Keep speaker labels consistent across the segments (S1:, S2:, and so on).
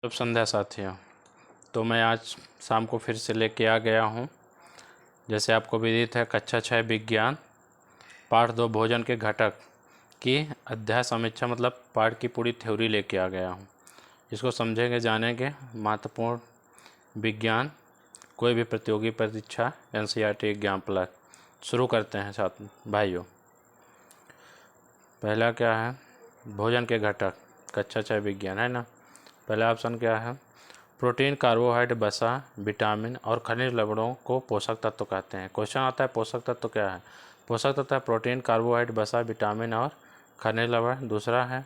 S1: शुभ संध्या साथियों। तो मैं आज शाम को फिर से लेके आ गया हूँ। जैसे आपको विदित है, कक्षा 6 विज्ञान पाठ 2 भोजन के घटक की अध्याय समीक्षा मतलब पाठ की पूरी थ्योरी लेके आ गया हूँ। इसको समझेंगे जानेंगे। महत्वपूर्ण विज्ञान कोई भी प्रतियोगी परीक्षा NCERT एग्जाम प्लस। शुरू करते हैं साथ भाइयों। पहला क्या है? भोजन के घटक, कक्षा 6 विज्ञान है ना। पहला ऑप्शन क्या है? प्रोटीन, कार्बोहाइड्रेट, वसा, विटामिन और खनिज लवणों को पोषक तत्व कहते हैं। क्वेश्चन आता है पोषक तत्व क्या है? पोषक तत्व है प्रोटीन, कार्बोहाइड्रेट, वसा, विटामिन और खनिज लवण। दूसरा है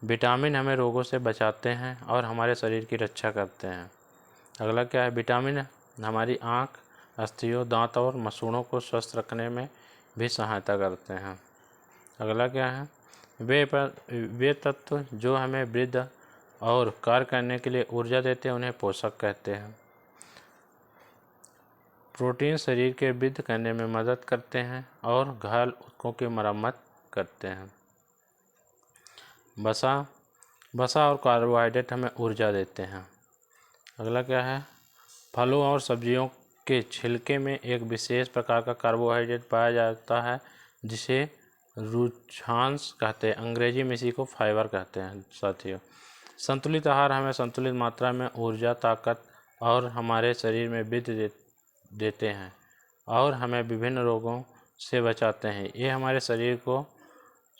S1: विटामिन हमें रोगों से बचाते हैं और हमारे शरीर की रक्षा करते हैं। अगला क्या है? विटामिन हमारी आँख, अस्थियों, दांत और मसूड़ों को स्वस्थ रखने में भी सहायता करते हैं। अगला क्या है? वे तत्व जो हमें वृद्धि और कार्य करने के लिए ऊर्जा देते हैं उन्हें पोषक कहते हैं। प्रोटीन शरीर के वृद्धि करने में मदद करते हैं और घायल ऊतकों की मरम्मत करते हैं। वसा और कार्बोहाइड्रेट हमें ऊर्जा देते हैं। अगला क्या है? फलों और सब्जियों के छिलके में एक विशेष प्रकार का कार्बोहाइड्रेट पाया जाता है जिसे रुक्षांश कहते हैं। अंग्रेजी में इसी को फाइबर कहते हैं साथियों। संतुलित आहार हमें संतुलित मात्रा में ऊर्जा, ताकत और हमारे शरीर में वृद्धि देते हैं और हमें विभिन्न रोगों से बचाते हैं। ये हमारे शरीर को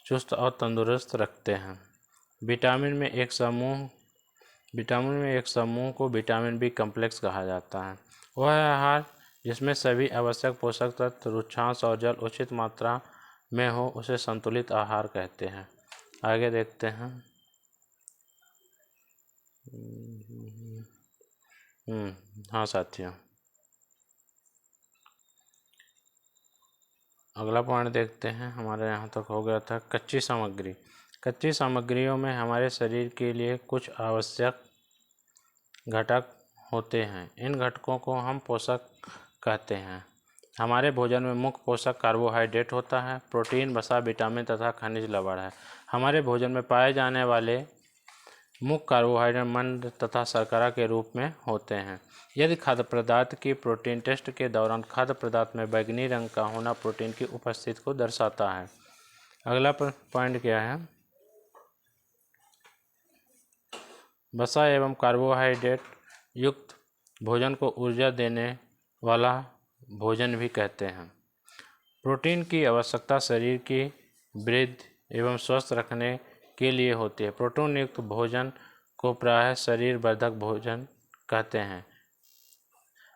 S1: चुस्त और तंदुरुस्त रखते हैं। विटामिन में एक समूह को विटामिन बी कम्प्लेक्स कहा जाता है। वह आहार जिसमें सभी आवश्यक पोषक तत्व, रुक्षांश और जल उचित मात्रा में हो उसे संतुलित आहार कहते हैं। आगे देखते हैं। हाँ साथियों, अगला पॉइंट देखते हैं। हमारे यहाँ तक हो गया था कच्ची सामग्री। कच्ची सामग्रियों में हमारे शरीर के लिए कुछ आवश्यक घटक होते हैं। इन घटकों को हम पोषक कहते हैं। हमारे भोजन में मुख्य पोषक कार्बोहाइड्रेट होता है। प्रोटीन, वसा, विटामिन तथा खनिज लवण है। हमारे भोजन में पाए जाने वाले मुख्य कार्बोहाइड्रेट मंद तथा शर्करा के रूप में होते हैं। यदि खाद्य पदार्थ की प्रोटीन टेस्ट के दौरान खाद्य पदार्थ में बैंगनी रंग का होना प्रोटीन की उपस्थिति को दर्शाता है। अगला पॉइंट क्या है? वसा एवं कार्बोहाइड्रेट युक्त भोजन को ऊर्जा देने वाला भोजन भी कहते हैं। प्रोटीन की आवश्यकता शरीर की वृद्धि एवं स्वस्थ रखने के लिए होती है। प्रोटीन युक्त भोजन को प्रायः शरीर वर्धक भोजन कहते हैं।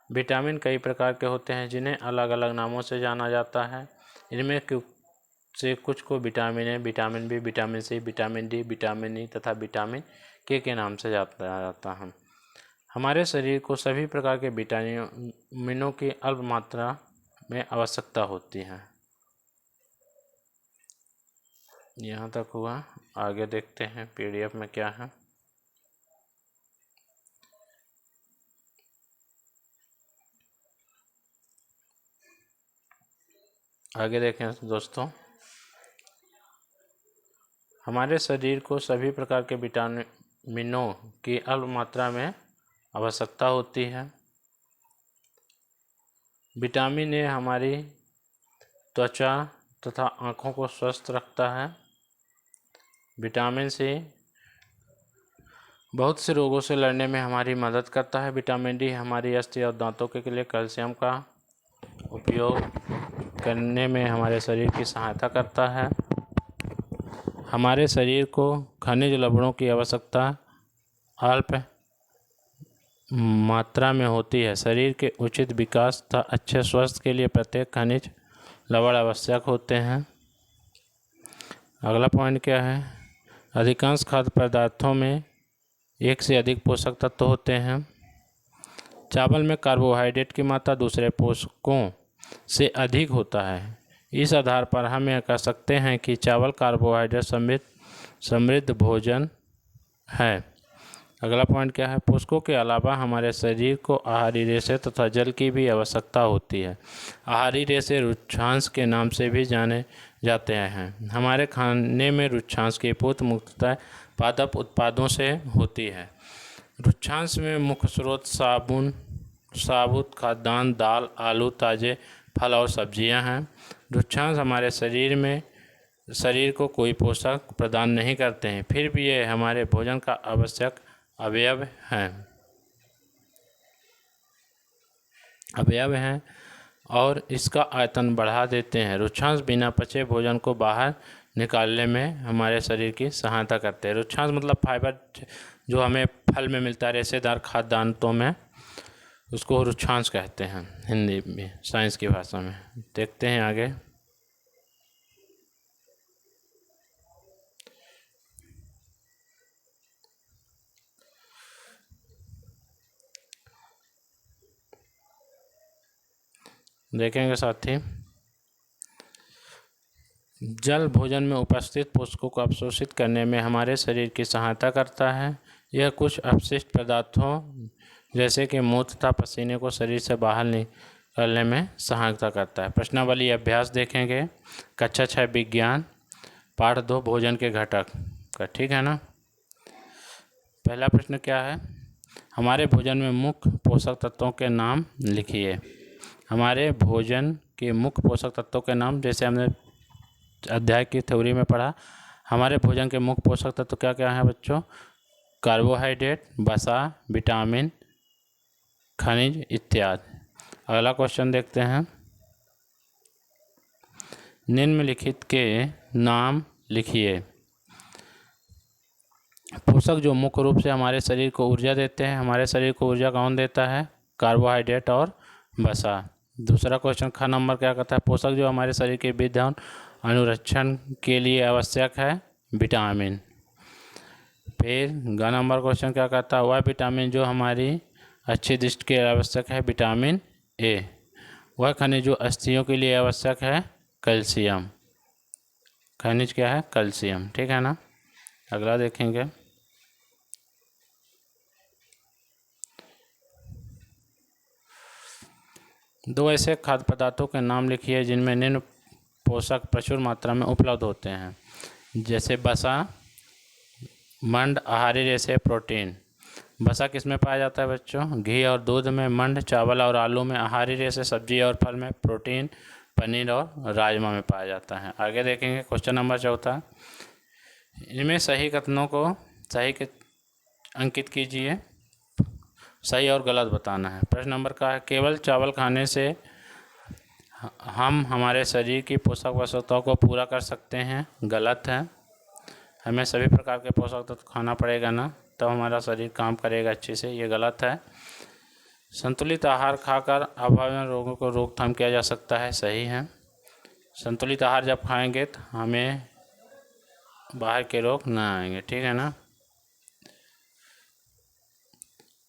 S1: विटामिन कई प्रकार के होते हैं जिन्हें अलग अलग नामों से जाना जाता है। इनमें से कुछ को vitamin A, vitamin B, vitamin C, vitamin D, vitamin E तथा विटामिन के नाम से जाना जाता है। हमारे शरीर को सभी प्रकार के विटामिनों की अल्प मात्रा में आवश्यकता होती है। यहाँ तक हुआ। आगे देखते हैं PDF में क्या है। आगे देखें दोस्तों। हमारे शरीर को सभी प्रकार के विटामिनों की अल्प मात्रा में आवश्यकता होती है। विटामिन ए हमारी त्वचा तथा आँखों को स्वस्थ रखता है। विटामिन सी बहुत से रोगों से लड़ने में हमारी मदद करता है। विटामिन डी हमारी अस्थि और दांतों के लिए कैल्शियम का उपयोग करने में हमारे शरीर की सहायता करता है। हमारे शरीर को खनिज लवणों की आवश्यकता अल्प मात्रा में होती है। शरीर के उचित विकास तथा अच्छे स्वास्थ्य के लिए प्रत्येक खनिज लवण आवश्यक होते हैं। अगला पॉइंट क्या है? अधिकांश खाद्य पदार्थों में एक से अधिक पोषक तत्व होते हैं। चावल में कार्बोहाइड्रेट की मात्रा दूसरे पोषकों से अधिक होता है। इस आधार पर हम यह कह सकते हैं कि चावल कार्बोहाइड्रेट समृद्ध भोजन है। अगला पॉइंट क्या है? पोषकों के अलावा हमारे शरीर को आहारी रेशे तथा जल की भी आवश्यकता होती है। आहारी रेशे रुक्षांश के नाम से भी जाने जाते हैं। हमारे खाने में रुक्षांश की पूर्ति मुख्यतः पादप उत्पादों से होती है। रुक्षांश में मुख्य स्रोत साबुन, साबुत खाद्यान्न, दाल, आलू, ताज़े फल और सब्जियां हैं। रुक्षांश हमारे शरीर को कोई पोषक प्रदान नहीं करते हैं, फिर भी ये हमारे भोजन का आवश्यक अवयव हैं और इसका आयतन बढ़ा देते हैं। रुक्षांश बिना पचे भोजन को बाहर निकालने में हमारे शरीर की सहायता करते हैं। रुक्षांश मतलब फाइबर जो हमें फल में मिलता है, रेशेदार खाद्यान्नों में, उसको रुक्षांश कहते हैं हिंदी में, साइंस की भाषा में। देखते हैं आगे। देखेंगे साथी, जल भोजन में उपस्थित पोषकों को अवशोषित करने में हमारे शरीर की सहायता करता है। यह कुछ अपशिष्ट पदार्थों जैसे कि मूत्र तथा पसीने को शरीर से बाहर निकालने में सहायता करता है। प्रश्नावली अभ्यास देखेंगे। कक्षा 6 विज्ञान, पाठ 2 भोजन के घटक का, ठीक है ना। पहला प्रश्न क्या है, हमारे भोजन में मुख्य पोषक तत्वों के नाम लिखिए। हमारे भोजन के मुख्य पोषक तत्वों के नाम, जैसे हमने अध्याय की थ्योरी में पढ़ा, हमारे भोजन के मुख्य पोषक तत्व क्या क्या हैं बच्चों? कार्बोहाइड्रेट, वसा, विटामिन, खनिज इत्यादि। अगला क्वेश्चन देखते हैं। निम्नलिखित के नाम लिखिए। पोषक जो मुख्य रूप से हमारे शरीर को ऊर्जा देते हैं। हमारे शरीर को ऊर्जा कौन देता है? कार्बोहाइड्रेट और वसा। दूसरा क्वेश्चन ख नंबर क्या कहता है? पोषक जो हमारे शरीर के विद्युत अनुरक्षण के लिए आवश्यक है, विटामिन। फिर ग नंबर क्वेश्चन क्या कहता है? वह विटामिन जो हमारी अच्छी दृष्टि के लिए आवश्यक है, विटामिन ए। वह खनिज जो अस्थियों के लिए आवश्यक है, कैल्शियम। खनिज क्या है? कैल्शियम, ठीक है ना। अगला देखेंगे। दो ऐसे खाद्य पदार्थों के नाम लिखिए जिनमें निम्न पोषक प्रचुर मात्रा में उपलब्ध होते हैं, जैसे वसा, मंड, आहारी रेशे, प्रोटीन। वसा किस में पाया जाता है बच्चों? घी और दूध में, मंड चावल और आलू में, आहारी रेशे सब्जी और फल में, प्रोटीन पनीर और राजमा में पाया जाता है। आगे देखेंगे क्वेश्चन नंबर 4। इनमें सही कथनों को सही के अंकित कीजिए। सही और गलत बताना है। प्रश्न नंबर का है, केवल चावल खाने से हम हमारे शरीर की पोषक आवश्यकताओं को पूरा कर सकते हैं? गलत है। हमें सभी प्रकार के पोषक तत्व खाना पड़ेगा ना, तब हमारा शरीर काम करेगा अच्छे से, ये गलत है। संतुलित आहार खाकर अभावनीय रोगों को रोकथाम किया जा सकता है, सही है। संतुलित आहार जब खाएंगे तो हमें बाहर के रोग ना आएंगे, ठीक है ना।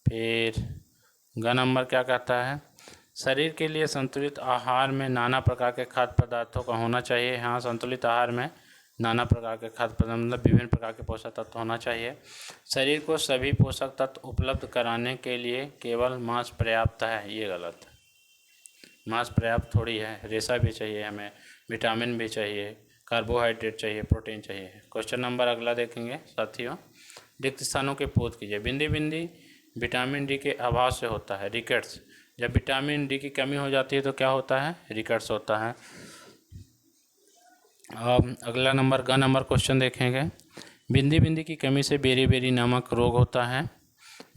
S1: फिर ग नंबर क्या कहता है? शरीर के लिए संतुलित आहार में नाना प्रकार के खाद्य पदार्थों का होना चाहिए। हाँ, संतुलित आहार में नाना प्रकार के खाद्य पदार्थ मतलब विभिन्न प्रकार के पोषक तत्व होना चाहिए। शरीर को सभी पोषक तत्व उपलब्ध कराने के लिए केवल मांस पर्याप्त है, ये गलत है। मांस पर्याप्त थोड़ी है, रेशा भी चाहिए हमें, विटामिन भी चाहिए, कार्बोहाइड्रेट चाहिए, प्रोटीन चाहिए। क्वेश्चन नंबर अगला देखेंगे साथियों। रिक्त स्थानों के पूर्ति कीजिए। बिंदी बिंदी विटामिन डी के अभाव से होता है, रिकेट्स। जब विटामिन डी की कमी हो जाती है तो क्या होता है? रिकेट्स होता है। अब अगला नंबर ग नंबर क्वेश्चन देखेंगे। बिंदी बिंदी की कमी से बेरी बेरी नामक रोग होता है।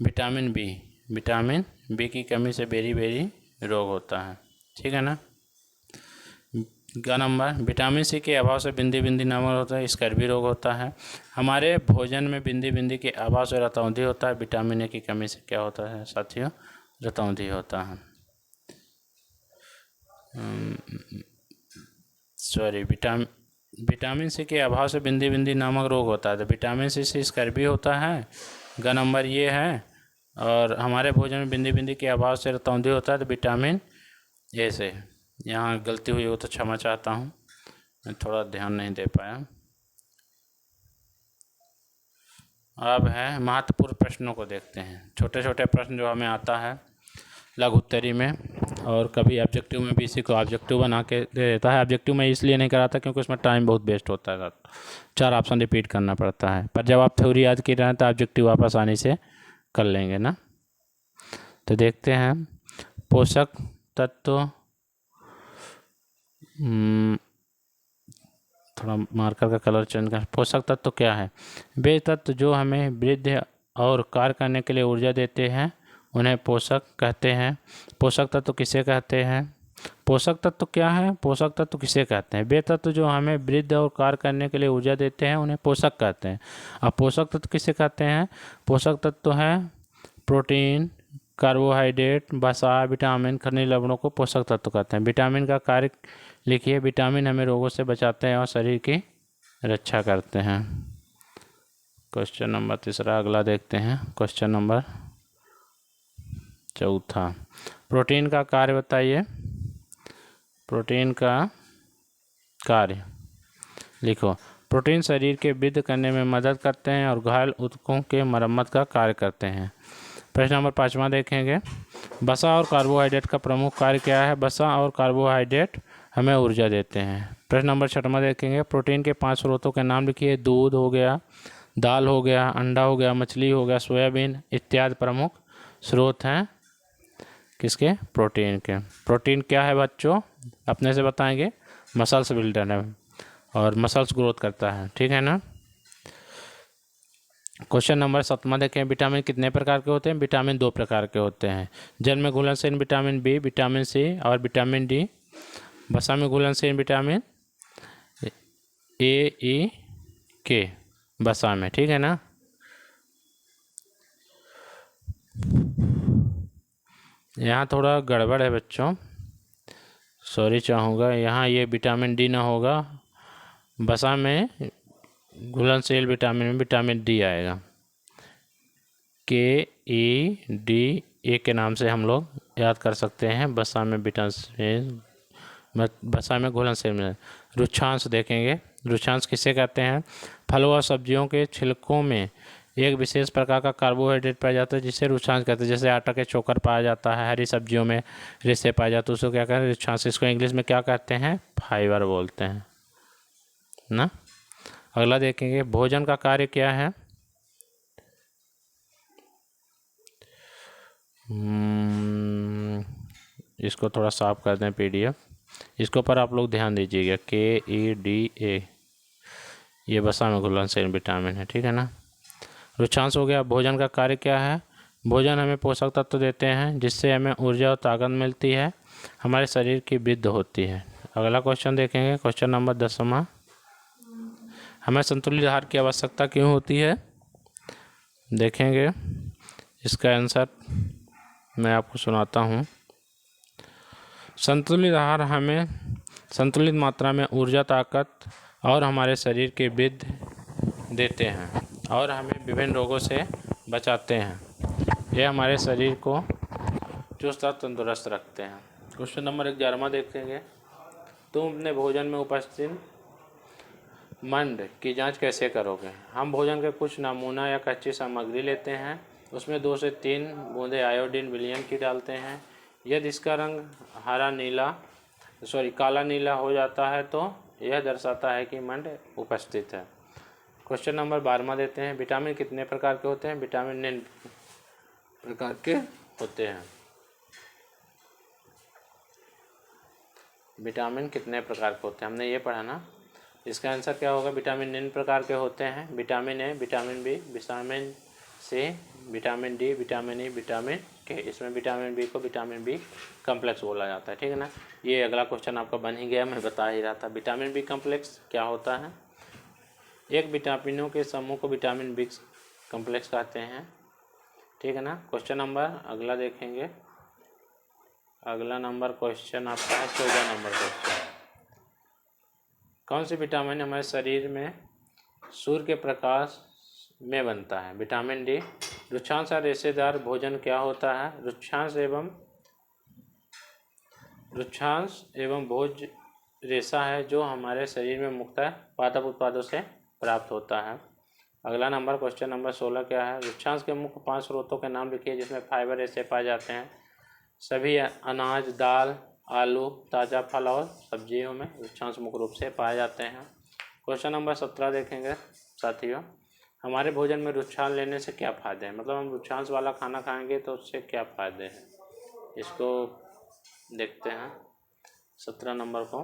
S1: विटामिन बी की कमी से बेरी बेरी रोग होता है, ठीक है ना। ग नंबर विटामिन सी के अभाव से बिंदी बिंदी नामक होता है, स्कर्वी रोग होता है। हमारे भोजन में बिंदी बिंदी के अभाव से रतौंधी होता है। विटामिन ए की कमी से क्या होता है साथियों? रतौंधी होता है। सॉरी, विटामिन सी के अभाव से बिंदी बिंदी नामक रोग होता है। तो विटामिन सी से स्कर्वी होता है, ग नंबर ये है। और हमारे भोजन में बिंदी बिंदी के अभाव से रतौंधी होता है, तो विटामिन ए से। यहाँ गलती हुई हो तो क्षमा चाहता हूँ, मैं थोड़ा ध्यान नहीं दे पाया। अब है महत्वपूर्ण प्रश्नों को देखते हैं। छोटे छोटे प्रश्न जो हमें आता है लघु उत्तरी में, और कभी ऑब्जेक्टिव में भी इसी को ऑब्जेक्टिव बना के दे देता है। ऑब्जेक्टिव में इसलिए नहीं कराता क्योंकि उसमें टाइम बहुत वेस्ट होता है, 4 ऑप्शन रिपीट करना पड़ता है। पर जब आप थ्योरी याद कर रहे हैं तो ऑब्जेक्टिव आप आसानी से कर लेंगे ना। तो देखते हैं पोषक तत्व, थोड़ा मार्कर का कलर चेंज कर। पोषक तत्व क्या है? वे तत्व जो हमें वृद्धि और कार्य करने के लिए ऊर्जा देते हैं उन्हें पोषक कहते हैं। पोषक तत्व किसे कहते हैं? पोषक तत्व क्या है? पोषक तत्व किसे कहते हैं? वे तत्व जो हमें वृद्धि और कार्य करने के लिए ऊर्जा देते हैं उन्हें पोषक कहते हैं। अब पोषक तत्व किसे कहते हैं? पोषक तत्व है प्रोटीन, कार्बोहाइड्रेट, वसा, विटामिन, खनिज लवणों को पोषक तत्व कहते हैं। विटामिन का कार्य लिखिए। विटामिन हमें रोगों से बचाते हैं और शरीर की रक्षा करते हैं। क्वेश्चन नंबर 3 अगला देखते हैं। क्वेश्चन नंबर 4, प्रोटीन का कार्य बताइए। प्रोटीन का कार्य लिखो। प्रोटीन शरीर के वृद्धि करने में मदद करते हैं और घायल ऊतकों के मरम्मत का कार्य करते हैं। प्रश्न नंबर 5 देखेंगे। वसा और कार्बोहाइड्रेट का प्रमुख कार्य क्या है? वसा और कार्बोहाइड्रेट हमें ऊर्जा देते हैं। प्रश्न नंबर 6 देखेंगे। प्रोटीन के 5 स्रोतों के नाम लिखिए। दूध हो गया, दाल हो गया, अंडा हो गया, मछली हो गया, सोयाबीन इत्यादि प्रमुख स्रोत हैं किसके? प्रोटीन के। प्रोटीन क्या है बच्चों? अपने से बताएंगे। मसल्स बिल्डर है और मसल्स ग्रोथ करता है, ठीक है ना। क्वेश्चन नंबर 7 देखें। विटामिन कितने प्रकार के होते हैं? विटामिन 2 प्रकार के होते हैं। जल में घुलनशील विटामिन बी, विटामिन सी और विटामिन डी। वसा में घुलनशील विटामिन ए, ई, के वसा में, ठीक है ना। यहाँ थोड़ा गड़बड़ है बच्चों, सॉरी चाहूँगा। यहाँ ये विटामिन डी ना होगा, वसा में घुलनशील विटामिन में विटामिन डी आएगा। के, ई, डी, ए के नाम से हम लोग याद कर सकते हैं। वसा में विटामिन, वसा में घुलनशील में। रुक्षांश देखेंगे। रुक्षांश किसे कहते हैं? फलों और सब्जियों के छिलकों में एक विशेष प्रकार का कार्बोहाइड्रेट पाया जाता है जिसे रुक्षांश कहते हैं। जैसे आटा के चोकर पाया जाता है, हरी सब्जियों में रेशे पाए जाते हैं, उसको क्या कहते हैं? रुक्षांश। इसको इंग्लिश में क्या कहते हैं? फाइबर बोलते हैं ना। अगला देखेंगे। भोजन का कार्य क्या है? इसको थोड़ा साफ कर दें PDF। इसके ऊपर आप लोग ध्यान दीजिएगा। KEDA ये वसा में घुलनशील विटामिन है, ठीक है ना। रुक्षांश हो गया। भोजन का कार्य क्या है? भोजन हमें पोषक तत्व देते हैं जिससे हमें ऊर्जा और ताकत मिलती है, हमारे शरीर की वृद्धि होती है। अगला क्वेश्चन देखेंगे। क्वेश्चन नंबर 10, हमें संतुलित आहार की आवश्यकता क्यों होती है? देखेंगे। इसका आंसर मैं आपको सुनाता हूँ। संतुलित आहार हमें संतुलित मात्रा में ऊर्जा, ताकत और हमारे शरीर के वृद्धि देते हैं और हमें विभिन्न रोगों से बचाते हैं। ये हमारे शरीर को चुस्त और तंदुरुस्त रखते हैं। क्वेश्चन नंबर 11 देखेंगे। तुम अपने भोजन में उपस्थित मंड की जांच कैसे करोगे? हम भोजन के कुछ नमूना या कच्ची सामग्री लेते हैं, उसमें 2 से 3 बूंदे आयोडीन विलयन की डालते हैं। यदि इसका रंग काला नीला हो जाता है तो यह दर्शाता है कि मंड उपस्थित है। क्वेश्चन नंबर 12 देते हैं। विटामिन कितने प्रकार के होते हैं? विटामिन निम्न प्रकार के होते हैं। विटामिन कितने प्रकार के होते हैं हमने ये पढ़ा ना। इसका आंसर क्या होगा? विटामिन निम्न प्रकार के होते हैं। Vitamin A, vitamin B, vitamin C, vitamin D, vitamin E, vitamin K. इसमें विटामिन बी को विटामिन बी कम्प्लेक्स बोला जाता है, ठीक है ना। ये अगला क्वेश्चन आपका बन ही गया, मैं बता ही रहा था। विटामिन बी कम्प्लेक्स क्या होता है? एक विटामिनों के समूह को विटामिन बी कम्प्लेक्स कहते हैं, ठीक है ना। क्वेश्चन नंबर अगला देखेंगे। अगला नंबर क्वेश्चन आपका है 14 नंबर क्वेश्चन। कौन सी विटामिन हमारे शरीर में सूर्य के प्रकाश में बनता है? Vitamin D. रुक्षांश और रेशेदार भोजन क्या होता है? रुक्षांश एवं भोज रेशा है जो हमारे शरीर में मुख्यतः पादप उत्पादों से प्राप्त होता है। अगला नंबर क्वेश्चन नंबर 16 क्या है? रुक्षांश के मुख्य 5 स्रोतों के नाम लिखिए जिसमें फाइबर रेशे पाए जाते हैं। सभी अनाज, दाल, आलू, ताज़ा फल और सब्जियों में रुक्षांश मुख्य रूप से पाए जाते हैं। क्वेश्चन नंबर 17 देखेंगे साथियों। हमारे भोजन में रुक्षांश लेने से क्या फ़ायदे हैं, मतलब हम रुक्षांश वाला खाना खाएंगे तो उससे क्या फ़ायदे हैं, इसको देखते हैं 17 नंबर को।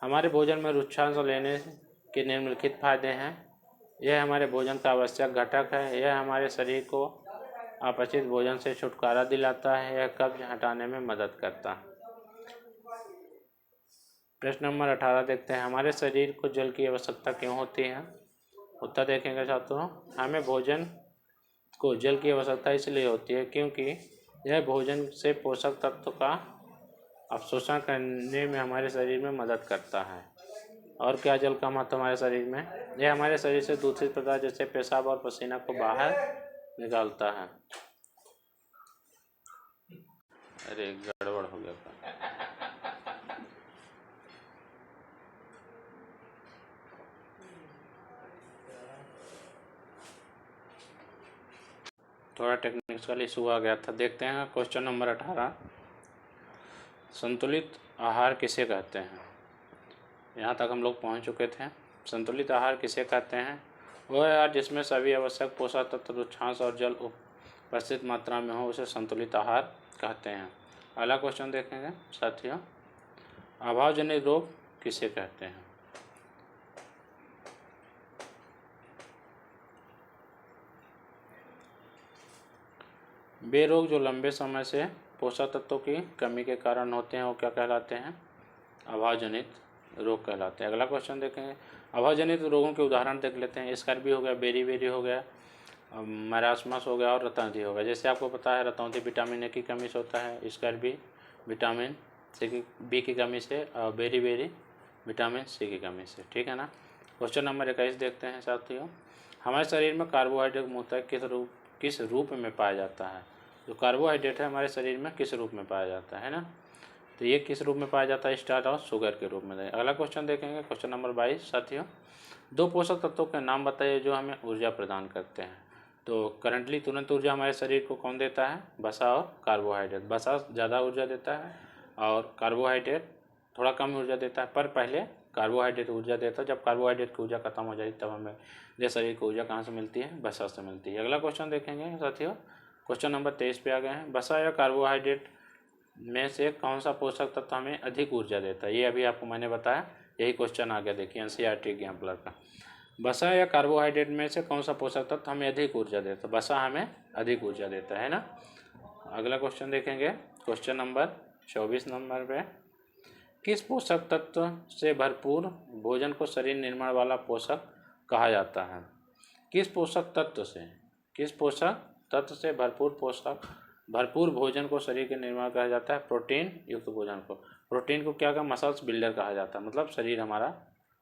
S1: हमारे भोजन में रुक्षांश लेने के निम्नलिखित फ़ायदे हैं। यह हमारे भोजन का आवश्यक घटक है। यह हमारे शरीर को अपचित भोजन से छुटकारा दिलाता है। यह कब्ज हटाने में मदद करता है। प्रश्न नंबर 18 देखते हैं, हमारे शरीर को जल की आवश्यकता क्यों होती है। उत्तर देखेंगे छात्रों, हमें भोजन को जल की आवश्यकता इसलिए होती है क्योंकि यह भोजन से पोषक तत्व का अवशोषण करने में हमारे शरीर में मदद करता है। और क्या जल का महत्व हमारे शरीर में, यह हमारे शरीर से दूषित पदार्थ जैसे पेशाब और पसीना को बाहर निकालता है। अरे गड़बड़ हो गया। थोड़ा टेक्निकल इशू आ गया था। देखते हैं क्वेश्चन नंबर 18, संतुलित आहार किसे कहते हैं। यहाँ तक हम लोग पहुँच चुके थे। संतुलित आहार किसे कहते हैं, वह आहार जिसमें सभी आवश्यक पोषक तत्व, रुक्षांश और जल उपस्थित मात्रा में हो, उसे संतुलित आहार कहते हैं। अगला क्वेश्चन देखेंगे साथियों, अभावजनित रोग किसे कहते हैं। वे रोग जो लंबे समय से पोषक तत्वों की कमी के कारण होते हैं वो क्या कहलाते हैं, अभावजनित रोग कहलाते हैं। अगला क्वेश्चन देखेंगे, अभावजनित रोगों के उदाहरण देख लेते हैं। स्कर्वी हो गया, बेरी हो गया, मैरास्मस हो गया और रतौंधी हो गया। जैसे आपको पता है रतौंधी विटामिन ए की कमी से होता है, स्कर्वी विटामिन बी की कमी से, और बेरी विटामिन सी की कमी से। ठीक है ना। क्वेश्चन नंबर 21 देखते हैं साथियों, हमारे शरीर में कार्बोहाइड्रेट मुख्यतः किस रूप में पाया जाता है। जो कार्बोहाइड्रेट है हमारे शरीर में किस रूप में पाया जाता है ना, तो ये किस रूप में पाया जाता है, स्टार्च और शुगर के रूप में। अगला क्वेश्चन देखेंगे क्वेश्चन नंबर 22 साथियों, दो पोषक तत्वों के नाम बताइए जो हमें ऊर्जा प्रदान करते हैं। तो करंटली तुरंत ऊर्जा हमारे शरीर को कौन देता है, वसा और कार्बोहाइड्रेट। वसा ज़्यादा ऊर्जा देता है और कार्बोहाइड्रेट थोड़ा कम ऊर्जा देता है, पर पहले कार्बोहाइड्रेट ऊर्जा देता है। जब कार्बोहाइड्रेट की ऊर्जा खत्म हो जाती तब हमें शरीर को ऊर्जा कहाँ से मिलती है, वसा से मिलती है। अगला क्वेश्चन देखेंगे साथियों, क्वेश्चन नंबर 23 पे आ गए हैं, वसा या कार्बोहाइड्रेट में से कौन सा पोषक तत्व हमें अधिक ऊर्जा देता है। ये अभी आपको मैंने बताया, यही क्वेश्चन आ गया, देखिए NCERT एग्जाम्पलर का। वसा या कार्बोहाइड्रेट में से कौन सा पोषक तत्व हमें अधिक ऊर्जा देता है, वसा हमें अधिक ऊर्जा देता है ना। अगला क्वेश्चन देखेंगे क्वेश्चन नंबर 24 नंबर पे, किस पोषक तत्व से भरपूर भोजन को शरीर निर्माण वाला पोषक कहा जाता है। किस पोषक तत्व से भरपूर भोजन को शरीर के निर्माण कहा जाता है, प्रोटीन युक्त भोजन को। प्रोटीन को क्या कहा, मसल्स बिल्डर कहा जाता है, मतलब शरीर हमारा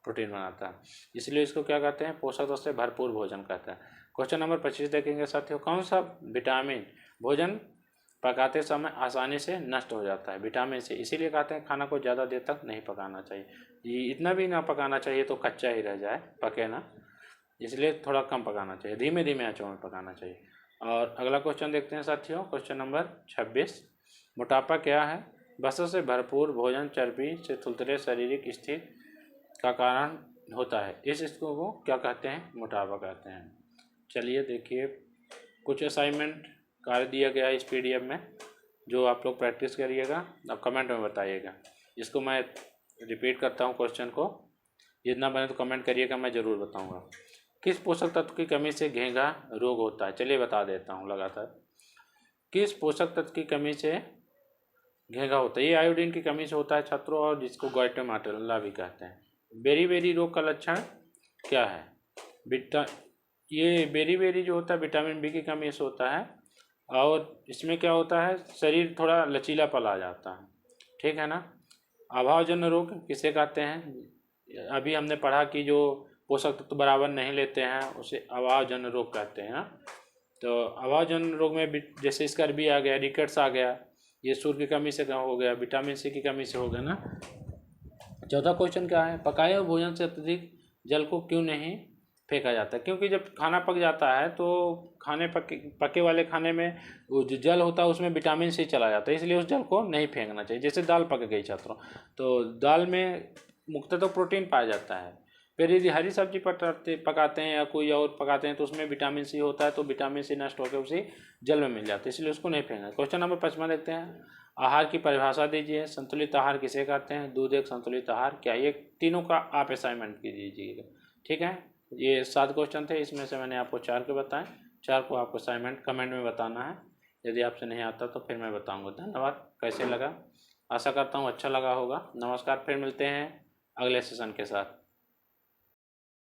S1: प्रोटीन बनाता है, इसलिए इसको क्या कहते हैं, पोषक तत्व से भरपूर भोजन कहते हैं। क्वेश्चन नंबर 25 देखेंगे साथियों, कौन सा विटामिन भोजन पकाते समय आसानी से नष्ट हो जाता है, विटामिन सी। इसीलिए कहते हैं खाना को ज़्यादा देर तक नहीं पकाना चाहिए, ये इतना भी ना पकाना चाहिए तो कच्चा ही रह जाए, पके ना, इसलिए थोड़ा कम पकाना चाहिए, धीमे धीमे आंचों में पकाना चाहिए। और अगला क्वेश्चन देखते हैं साथियों, क्वेश्चन नंबर 26, मोटापा क्या है। वसा से भरपूर भोजन चर्बी से थुलथुले शारीरिक स्थिति का कारण होता है, इस स्थिति को क्या कहते हैं, मोटापा कहते हैं। चलिए देखिए, कुछ असाइनमेंट कार्य दिया गया है इस PDF में, जो आप लोग प्रैक्टिस करिएगा, अब कमेंट में बताइएगा। इसको मैं रिपीट करता हूँ क्वेश्चन को, जितना बने तो कमेंट करिएगा, मैं ज़रूर बताऊँगा। किस पोषक तत्व की कमी से घेंघा रोग होता है। चलिए बता देता हूँ लगातार, किस पोषक तत्व की कमी से घेंघा होता है। ये आयोडीन की कमी से होता है छात्रों, और जिसको ग्वाटेमाला भी कहते हैं। बेरी रोग का लक्षण क्या है, ये बेरी जो होता है विटामिन बी की कमी से होता है, और इसमें क्या होता है, शरीर थोड़ा लचीलापन आ जाता है, ठीक है ना। अभावजन्य रोग किसे कहते हैं, अभी हमने पढ़ा कि जो पोषक तत्व बराबर नहीं लेते हैं उसे अभावजन्य रोग कहते हैं ना। तो अभावजन्य रोग में जैसे स्कर्वी आ गया, रिकेट्स आ गया, ये सूर्य की कमी से हो गया, विटामिन सी की कमी से हो गया ना। चौथा क्वेश्चन क्या है, पकाए हुए भोजन से अत्यधिक जल को क्यों नहीं फेंका जाता है। क्योंकि जब खाना पक जाता है तो पके वाले खाने में वो जो जल होता है उसमें विटामिन सी चला जाता है, इसलिए उस जल को नहीं फेंकना चाहिए। जैसे दाल पक गई छात्रों, तो दाल में मुख्यतः तो प्रोटीन पाया जाता है, फिर यदि हरी सब्जी पकाते हैं या कोई और पकाते हैं तो उसमें विटामिन सी होता है, तो विटामिन सी नष्ट होकर उसी जल में मिल जाता है, इसलिए उसको नहीं फेंकना। क्वेश्चन नंबर 55 देखते हैं। आहार की परिभाषा दीजिए। संतुलित आहार किसे कहते हैं? दूध एक संतुलित आहार क्या? ये तीनों का आप असाइनमेंट कीजिएगा, ठीक है। ये 7 क्वेश्चन थे, इसमें से मैंने आपको 4 के बताएं। 4 को आपको असाइनमेंट कमेंट में बताना है। यदि आपसे नहीं आता तो फिर मैं बताऊंगा। धन्यवाद। कैसे लगा? आशा करता हूँ अच्छा लगा होगा। नमस्कार, फिर मिलते हैं अगले सेशन के साथ।